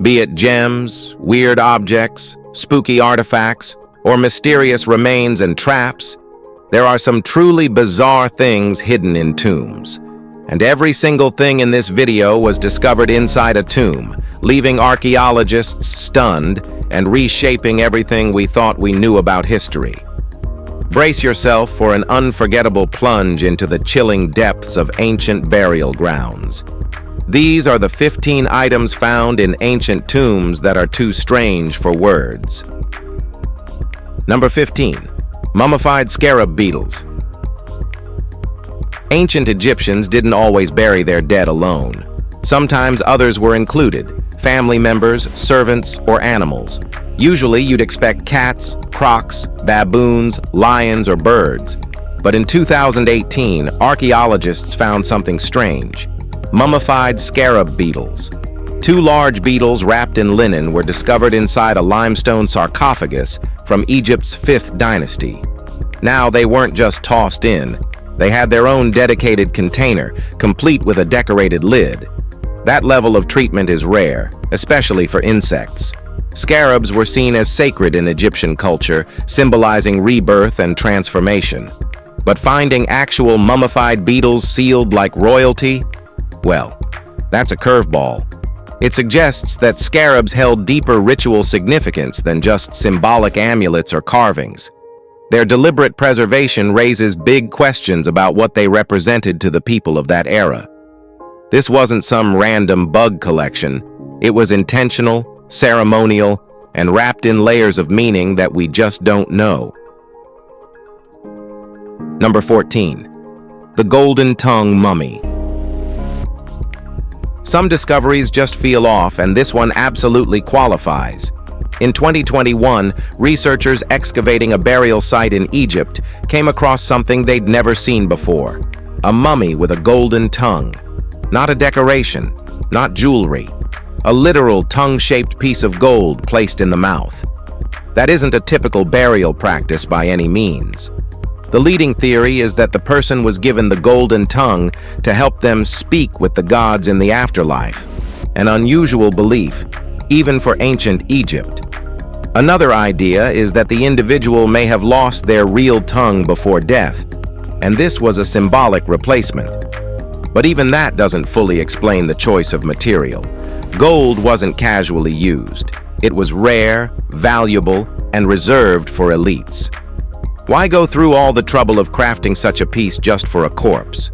Be it gems, weird objects, spooky artifacts, or mysterious remains and traps, there are some truly bizarre things hidden in tombs. And every single thing in this video was discovered inside a tomb, leaving archaeologists stunned and reshaping everything we thought we knew about history. Brace yourself for an unforgettable plunge into the chilling depths of ancient burial grounds. These are the 15 items found in ancient tombs that are too strange for words. Number 15. Mummified scarab beetles. Ancient Egyptians didn't always bury their dead alone. Sometimes others were included, family members, servants, or animals. Usually you'd expect cats, crocs, baboons, lions, or birds. But in 2018, archaeologists found something strange. Mummified scarab beetles. 2 large beetles wrapped in linen were discovered inside a limestone sarcophagus from Egypt's 5th dynasty. Now they weren't just tossed in. They had their own dedicated container, complete with a decorated lid. That level of treatment is rare, especially for insects. Scarabs were seen as sacred in Egyptian culture, symbolizing rebirth and transformation. But finding actual mummified beetles sealed like royalty? Well, that's a curveball. It suggests that scarabs held deeper ritual significance than just symbolic amulets or carvings. Their deliberate preservation raises big questions about what they represented to the people of that era. This wasn't some random bug collection. It was intentional, ceremonial, and wrapped in layers of meaning that we just don't know. Number 14. The Golden Tongue Mummy. Some discoveries just feel off, and this one absolutely qualifies. In 2021, researchers excavating a burial site in Egypt came across something they'd never seen before. A mummy with a golden tongue. Not a decoration, not jewelry. A literal tongue-shaped piece of gold placed in the mouth. That isn't a typical burial practice by any means. The leading theory is that the person was given the golden tongue to help them speak with the gods in the afterlife. An unusual belief, even for ancient Egypt. Another idea is that the individual may have lost their real tongue before death, and this was a symbolic replacement. But even that doesn't fully explain the choice of material. Gold wasn't casually used. It was rare, valuable, and reserved for elites. Why go through all the trouble of crafting such a piece just for a corpse?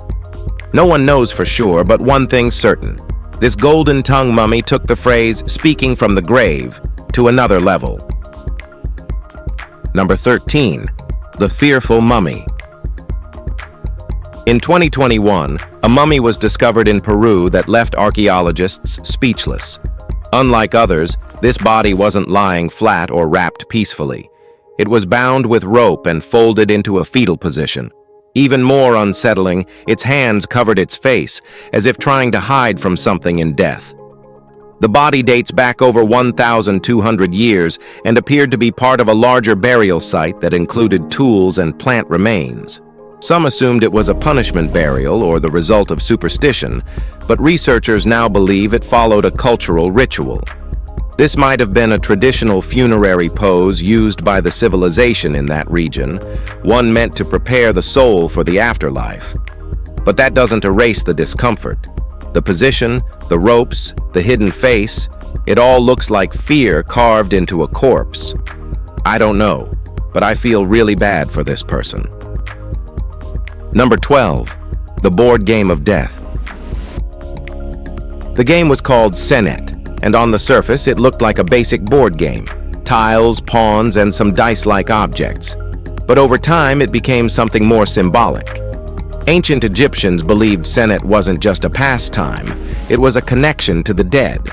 No one knows for sure, but one thing's certain. This golden tongue mummy took the phrase "speaking from the grave" to another level. Number 13. The Fearful Mummy. In 2021, a mummy was discovered in Peru that left archaeologists speechless. Unlike others, this body wasn't lying flat or wrapped peacefully. It was bound with rope and folded into a fetal position. Even more unsettling, its hands covered its face, as if trying to hide from something in death. The body dates back over 1,200 years and appeared to be part of a larger burial site that included tools and plant remains. Some assumed it was a punishment burial or the result of superstition, but researchers now believe it followed a cultural ritual. This might have been a traditional funerary pose used by the civilization in that region, one meant to prepare the soul for the afterlife. But that doesn't erase the discomfort. The position, the ropes, the hidden face, it all looks like fear carved into a corpse. I don't know, but I feel really bad for this person. Number 12. The Board Game of Death. The game was called Senet, and on the surface it looked like a basic board game. Tiles, pawns, and some dice-like objects. But over time it became something more symbolic. Ancient Egyptians believed Senet wasn't just a pastime, it was a connection to the dead.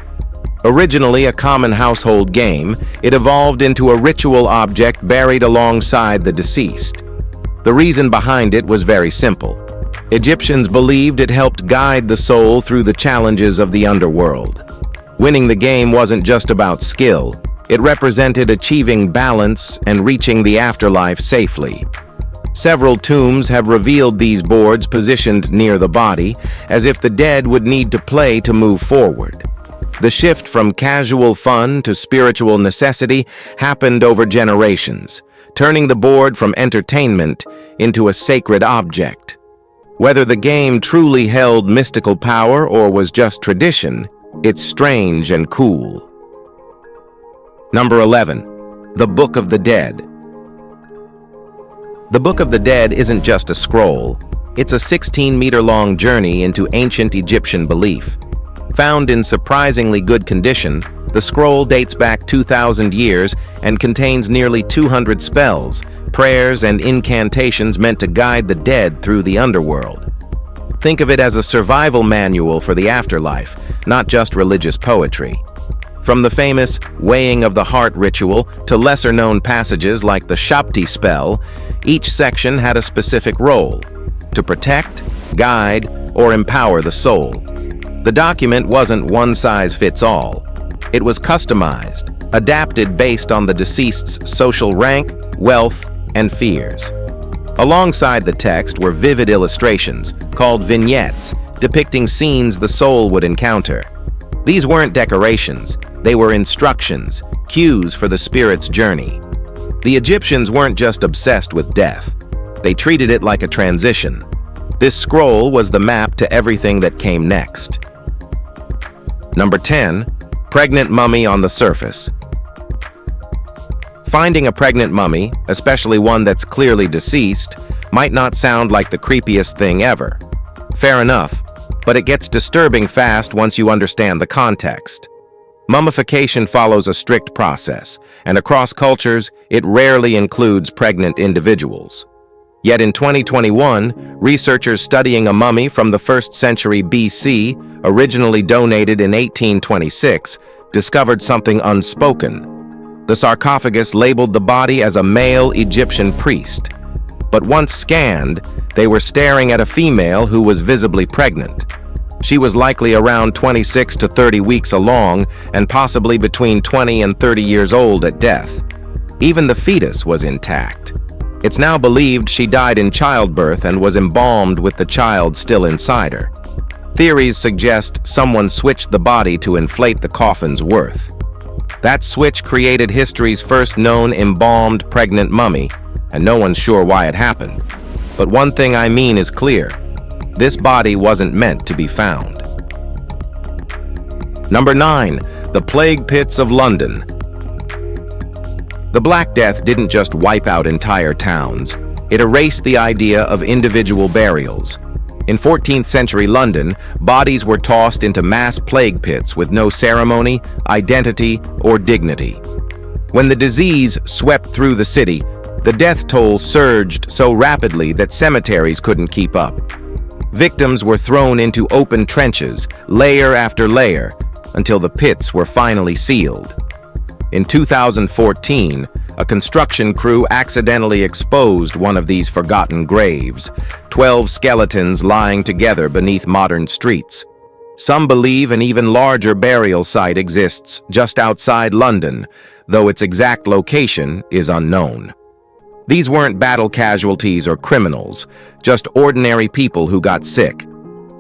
Originally a common household game, it evolved into a ritual object buried alongside the deceased. The reason behind it was very simple. Egyptians believed it helped guide the soul through the challenges of the underworld. Winning the game wasn't just about skill, it represented achieving balance and reaching the afterlife safely. Several tombs have revealed these boards positioned near the body, as if the dead would need to play to move forward. The shift from casual fun to spiritual necessity happened over generations, turning the board from entertainment into a sacred object. Whether the game truly held mystical power or was just tradition, it's strange and cool. Number 11. The Book of the Dead. The Book of the Dead isn't just a scroll. It's a 16-meter-long journey into ancient Egyptian belief. Found in surprisingly good condition, the scroll dates back 2,000 years and contains nearly 200 spells, prayers, and incantations meant to guide the dead through the underworld. Think of it as a survival manual for the afterlife, not just religious poetry. From the famous weighing of the heart ritual to lesser-known passages like the Shapti spell, each section had a specific role: to protect, guide, or empower the soul. The document wasn't one-size-fits-all. It was customized, adapted based on the deceased's social rank, wealth, and fears. Alongside the text were vivid illustrations, called vignettes, depicting scenes the soul would encounter. These weren't decorations, they were instructions, cues for the spirit's journey. The Egyptians weren't just obsessed with death. They treated it like a transition. This scroll was the map to everything that came next. Number 10. Pregnant mummy on the surface. Finding a pregnant mummy, especially one that's clearly deceased, might not sound like the creepiest thing ever. Fair enough, but it gets disturbing fast once you understand the context. Mummification follows a strict process, and across cultures, it rarely includes pregnant individuals. Yet in 2021, researchers studying a mummy from the 1st century BC, originally donated in 1826, discovered something unspoken. The sarcophagus labeled the body as a male Egyptian priest. But once scanned, they were staring at a female who was visibly pregnant. She was likely around 26 to 30 weeks along and possibly between 20 and 30 years old at death. Even the fetus was intact. It's now believed she died in childbirth and was embalmed with the child still inside her. Theories suggest someone switched the body to inflate the coffin's worth. That switch created history's first known embalmed pregnant mummy, and no one's sure why it happened. But one thing I mean is clear: this body wasn't meant to be found. Number 9. The Plague Pits of London. The Black Death didn't just wipe out entire towns. It erased the idea of individual burials. In 14th century London, bodies were tossed into mass plague pits with no ceremony, identity, or dignity. When the disease swept through the city, the death toll surged so rapidly that cemeteries couldn't keep up. Victims were thrown into open trenches, layer after layer, until the pits were finally sealed. In 2014, a construction crew accidentally exposed one of these forgotten graves, 12 skeletons lying together beneath modern streets. Some believe an even larger burial site exists just outside London, though its exact location is unknown. These weren't battle casualties or criminals, just ordinary people who got sick.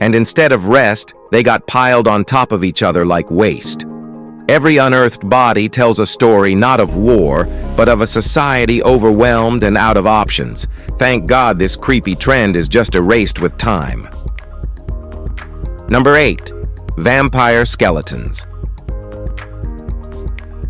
And instead of rest, they got piled on top of each other like waste. Every unearthed body tells a story not of war, but of a society overwhelmed and out of options. Thank God this creepy trend is just erased with time. Number 8. Vampire skeletons.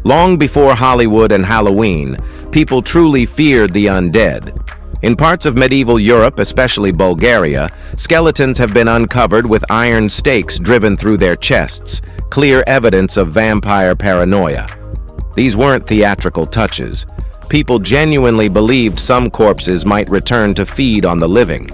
Long before Hollywood and Halloween, people truly feared the undead. In parts of medieval Europe, especially Bulgaria, skeletons have been uncovered with iron stakes driven through their chests, clear evidence of vampire paranoia. These weren't theatrical touches. People genuinely believed some corpses might return to feed on the living.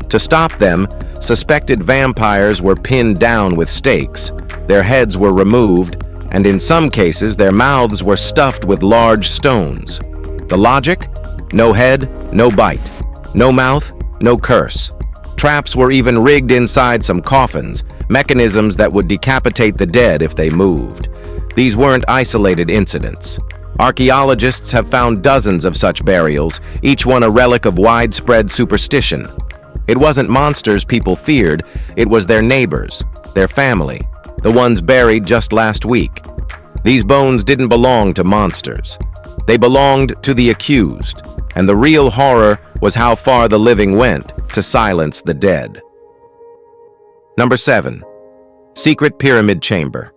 To stop them, suspected vampires were pinned down with stakes, their heads were removed, and in some cases their mouths were stuffed with large stones. The logic? No head, no bite. No mouth, no curse. Traps were even rigged inside some coffins, mechanisms that would decapitate the dead if they moved. These weren't isolated incidents. Archaeologists have found dozens of such burials, each one a relic of widespread superstition. It wasn't monsters people feared, it was their neighbors, their family, the ones buried just last week. These bones didn't belong to monsters. They belonged to the accused, and the real horror was how far the living went to silence the dead. Number 7. Secret Pyramid Chamber.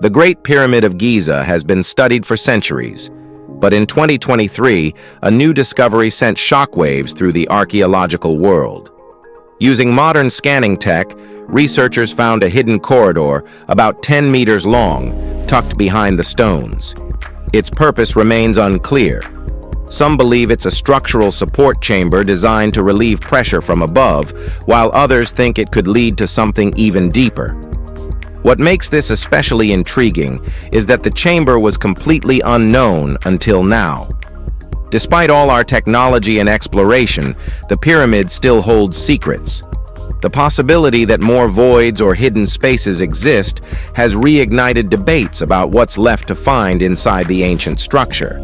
The Great Pyramid of Giza has been studied for centuries, but in 2023, a new discovery sent shockwaves through the archaeological world. Using modern scanning tech, researchers found a hidden corridor about 10 meters long, tucked behind the stones. Its purpose remains unclear. Some believe it's a structural support chamber designed to relieve pressure from above, while others think it could lead to something even deeper. What makes this especially intriguing is that the chamber was completely unknown until now. Despite all our technology and exploration, the pyramid still holds secrets. The possibility that more voids or hidden spaces exist has reignited debates about what's left to find inside the ancient structure.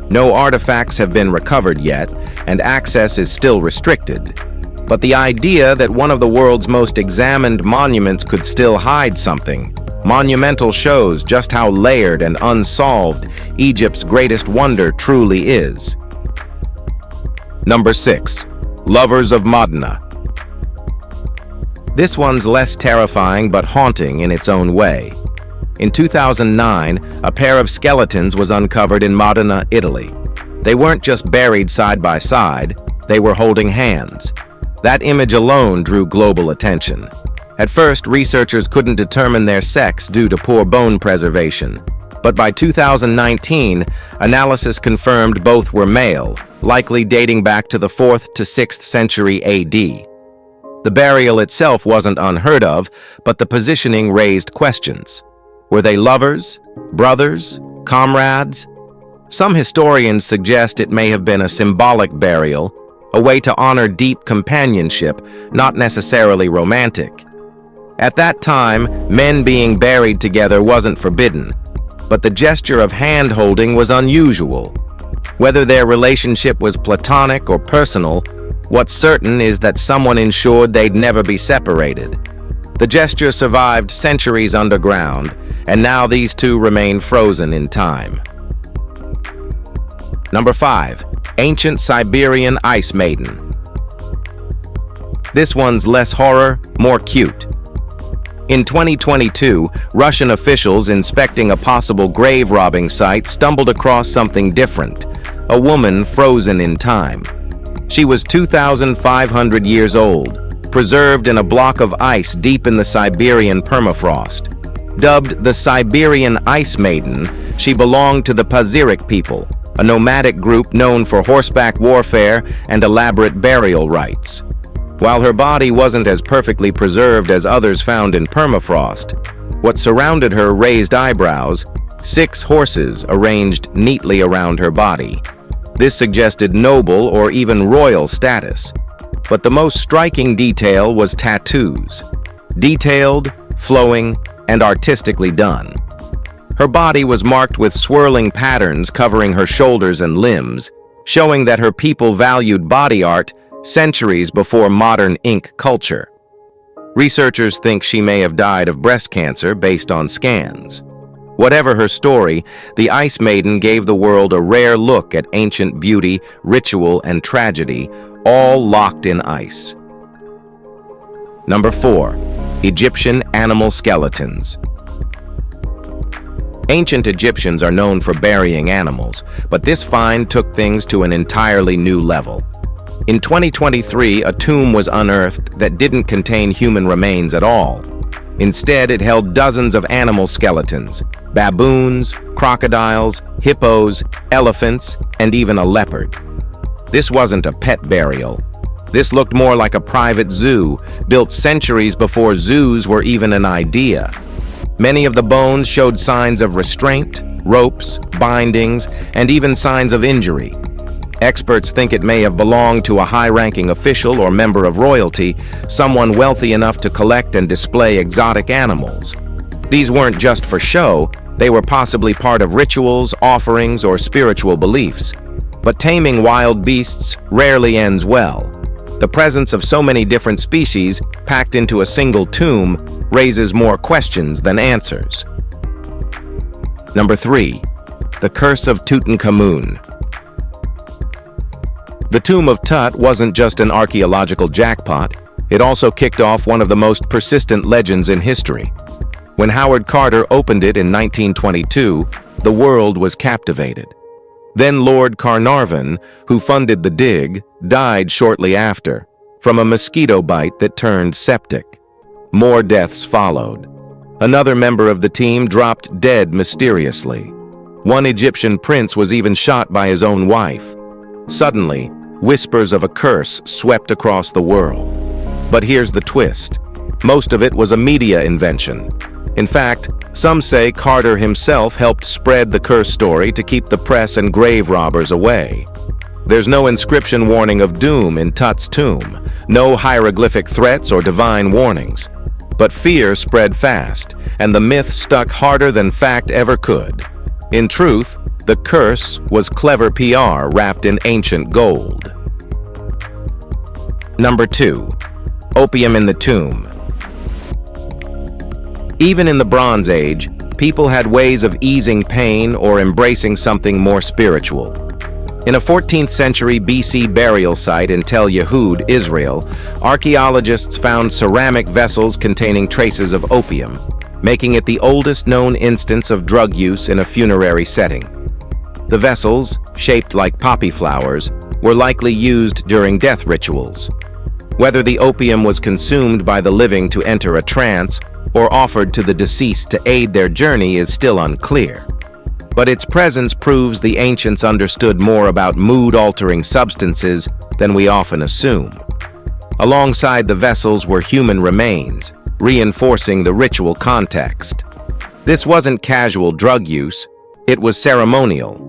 No artifacts have been recovered yet, and access is still restricted. But the idea that one of the world's most examined monuments could still hide something monumental shows just how layered and unsolved Egypt's greatest wonder truly is. Number 6. Lovers of Madna. This one's less terrifying but haunting in its own way. In 2009, a pair of skeletons was uncovered in Modena, Italy. They weren't just buried side by side, they were holding hands. That image alone drew global attention. At first, researchers couldn't determine their sex due to poor bone preservation. But by 2019, analysis confirmed both were male, likely dating back to the 4th to 6th century AD. The burial itself wasn't unheard of, but the positioning raised questions. Were they lovers, brothers, comrades? Some historians suggest it may have been a symbolic burial, a way to honor deep companionship, not necessarily romantic. At that time, men being buried together wasn't forbidden, but the gesture of hand-holding was unusual. Whether their relationship was platonic or personal, what's certain is that someone ensured they'd never be separated. The gesture survived centuries underground, and now these two remain frozen in time. Number 5. Ancient Siberian Ice Maiden. This one's less horror, more cute. In 2022, Russian officials inspecting a possible grave robbing site stumbled across something different, a woman frozen in time. She was 2,500 years old, preserved in a block of ice deep in the Siberian permafrost. Dubbed the Siberian Ice Maiden, she belonged to the Pazyryk people, a nomadic group known for horseback warfare and elaborate burial rites. While her body wasn't as perfectly preserved as others found in permafrost, what surrounded her raised eyebrows, 6 horses arranged neatly around her body. This suggested noble or even royal status. But the most striking detail was tattoos. Detailed, flowing, and artistically done. Her body was marked with swirling patterns covering her shoulders and limbs, showing that her people valued body art centuries before modern ink culture. Researchers think she may have died of breast cancer based on scans. Whatever her story, the Ice Maiden gave the world a rare look at ancient beauty, ritual, and tragedy, all locked in ice. Number 4. Egyptian Animal Skeletons. Ancient Egyptians are known for burying animals, but this find took things to an entirely new level. In 2023, a tomb was unearthed that didn't contain human remains at all. Instead, it held dozens of animal skeletons: baboons, crocodiles, hippos, elephants, and even a leopard. This wasn't a pet burial. This looked more like a private zoo, built centuries before zoos were even an idea. Many of the bones showed signs of restraint, ropes, bindings, and even signs of injury. Experts think it may have belonged to a high-ranking official or member of royalty, someone wealthy enough to collect and display exotic animals. These weren't just for show, they were possibly part of rituals, offerings, or spiritual beliefs. But taming wild beasts rarely ends well. The presence of so many different species packed into a single tomb raises more questions than answers. Number 3. The Curse of Tutankhamun. The Tomb of Tut wasn't just an archaeological jackpot, it also kicked off one of the most persistent legends in history. When Howard Carter opened it in 1922, the world was captivated. Then Lord Carnarvon, who funded the dig, died shortly after, from a mosquito bite that turned septic. More deaths followed. Another member of the team dropped dead mysteriously. One Egyptian prince was even shot by his own wife. Suddenly, whispers of a curse swept across the world. But here's the twist. Most of it was a media invention. In fact, some say Carter himself helped spread the curse story to keep the press and grave robbers away. There's no inscription warning of doom in Tut's tomb, no hieroglyphic threats or divine warnings. But fear spread fast, and the myth stuck harder than fact ever could. In truth, the curse was clever PR wrapped in ancient gold. Number 2. Opium in the tomb. Even in the Bronze Age, people had ways of easing pain or embracing something more spiritual. In a 14th century BC burial site in Tel Yehud, Israel, archaeologists found ceramic vessels containing traces of opium, making it the oldest known instance of drug use in a funerary setting. The vessels, shaped like poppy flowers, were likely used during death rituals. Whether the opium was consumed by the living to enter a trance or offered to the deceased to aid their journey is still unclear. But its presence proves the ancients understood more about mood-altering substances than we often assume. Alongside the vessels were human remains, reinforcing the ritual context. This wasn't casual drug use, it was ceremonial.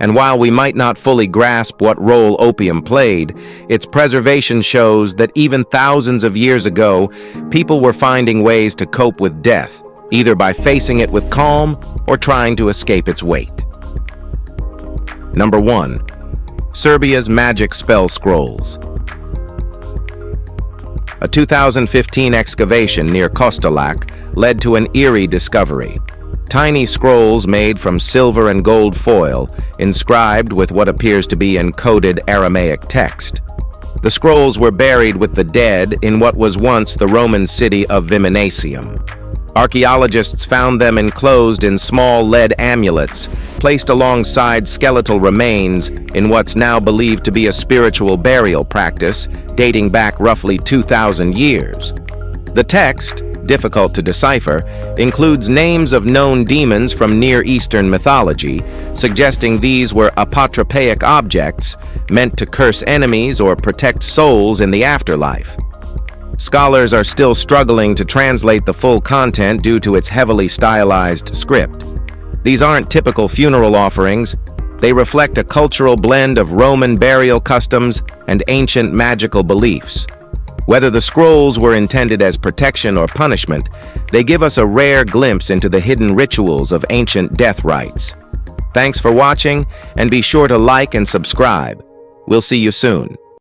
And while we might not fully grasp what role opium played, its preservation shows that even thousands of years ago, people were finding ways to cope with death, either by facing it with calm or trying to escape its weight. Number 1. Serbia's magic spell scrolls. A 2015 excavation near Kostolac led to an eerie discovery. Tiny scrolls made from silver and gold foil, inscribed with what appears to be encoded Aramaic text. The scrolls were buried with the dead in what was once the Roman city of Viminacium. Archaeologists found them enclosed in small lead amulets, placed alongside skeletal remains in what's now believed to be a spiritual burial practice dating back roughly 2,000 years. The text, difficult to decipher, includes names of known demons from Near Eastern mythology, suggesting these were apotropaic objects meant to curse enemies or protect souls in the afterlife. Scholars are still struggling to translate the full content due to its heavily stylized script. These aren't typical funeral offerings. They reflect a cultural blend of Roman burial customs and ancient magical beliefs. Whether the scrolls were intended as protection or punishment, they give us a rare glimpse into the hidden rituals of ancient death rites. Thanks for watching, and be sure to like and subscribe. We'll see you soon.